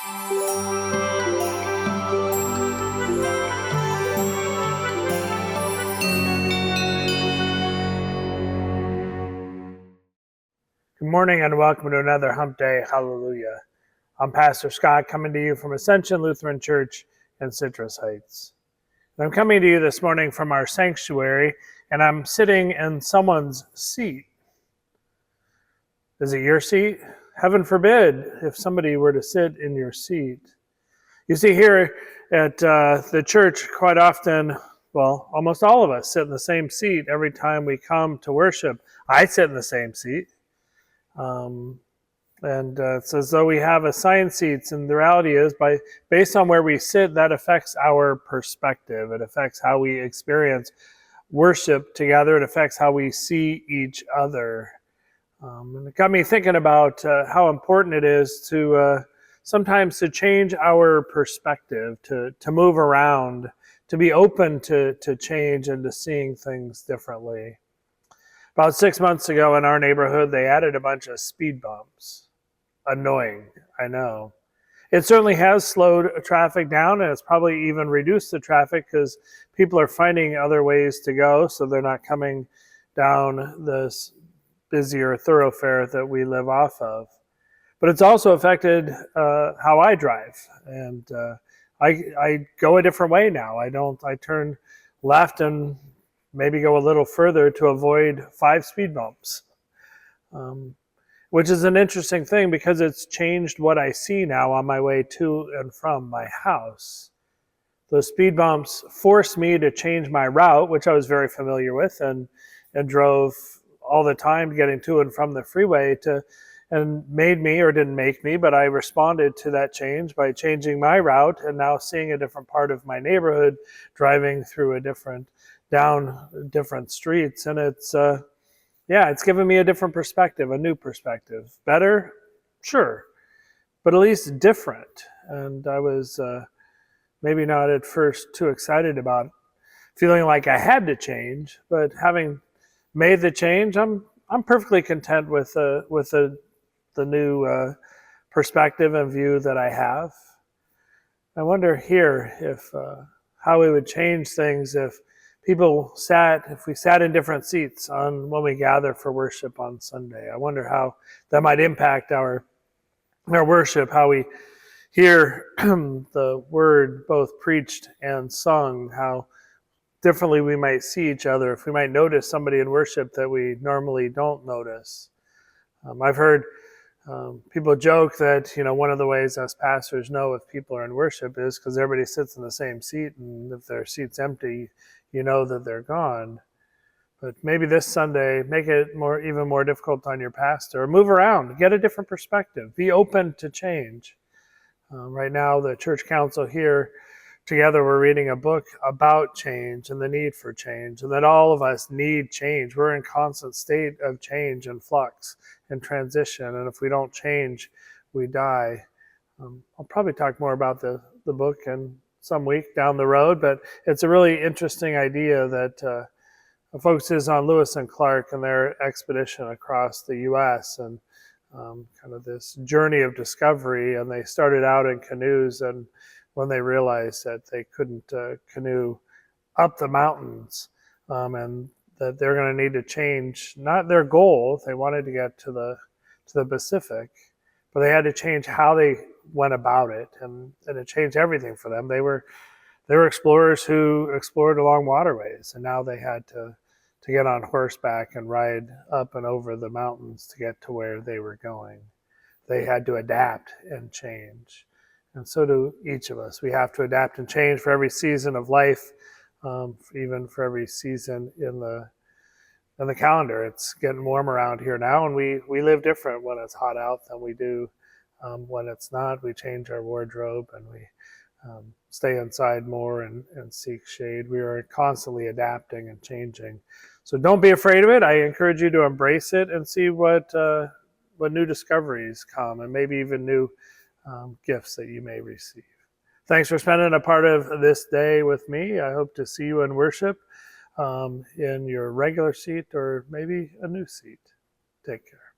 Good morning and welcome to another Hump Day Hallelujah. I'm Pastor Scott coming to you from Ascension Lutheran Church in Citrus Heights. And I'm coming to you this morning from our sanctuary, and I'm sitting in someone's seat. Is it your seat? Heaven forbid if somebody were to sit in your seat. You see, here at the church, quite often, well, almost all of us sit in the same seat every time we come to worship. I sit in the same seat. It's as though we have assigned seats, and the reality is, based on where we sit, that affects our perspective. It affects how we experience worship together. It affects how we see each other. And it got me thinking about how important it is to sometimes to change our perspective, to move around, to be open to change and to seeing things differently. About 6 months ago in our neighborhood, they added a bunch of speed bumps. Annoying, I know. It certainly has slowed traffic down, and it's probably even reduced the traffic because people are finding other ways to go, so they're not coming down this busier thoroughfare that we live off of. But it's also affected how I drive, and I go a different way now. I turn left and maybe go a little further to avoid 5 speed bumps, which is an interesting thing because it's changed what I see now on my way to and from my house. Those speed bumps forced me to change my route, which I was very familiar with and drove all the time getting to and from the freeway and made me, or didn't make me, but I responded to that change by changing my route and now seeing a different part of my neighborhood, driving through down different streets, and it's given me a different perspective, a new perspective. Better? Sure, but at least different. And I was maybe not at first too excited about feeling like I had to change, but having made the change, I'm perfectly content with the new perspective and view that I have. I wonder here if how we would change things if we sat in different seats when we gather for worship on Sunday. I wonder how that might impact our worship, how we hear the word both preached and sung, how differently we might see each other, if we might notice somebody in worship that we normally don't notice. I've heard people joke that, one of the ways us pastors know if people are in worship is because everybody sits in the same seat, and if their seat's empty, you know that they're gone. But maybe this Sunday, make it even more difficult on your pastor. Move around, get a different perspective, be open to change. Right now, the church council here, together we're reading a book about change and the need for change, and that all of us need change. We're in constant state of change and flux and transition, and if we don't change, we die. I'll probably talk more about the book in some week down the road, but it's a really interesting idea that focuses on Lewis and Clark and their expedition across the U.S. and kind of this journey of discovery. And they started out in canoes, and when they realized that they couldn't canoe up the mountains and that they're going to need to change, not their goal, they wanted to get to the Pacific, but they had to change how they went about it, and it changed everything for them. They were explorers who explored along waterways, and now they had to get on horseback and ride up and over the mountains to get to where they were going. They had to adapt and change. And so do each of us. We have to adapt and change for every season of life, even for every season in the calendar. It's getting warm around here now, and we live different when it's hot out than we do when it's not. We change our wardrobe, and we stay inside more and seek shade. We are constantly adapting and changing. So don't be afraid of it. I encourage you to embrace it and see what new discoveries come, and maybe even new gifts that you may receive. Thanks for spending a part of this day with me. I hope to see you in worship in your regular seat or maybe a new seat. Take care.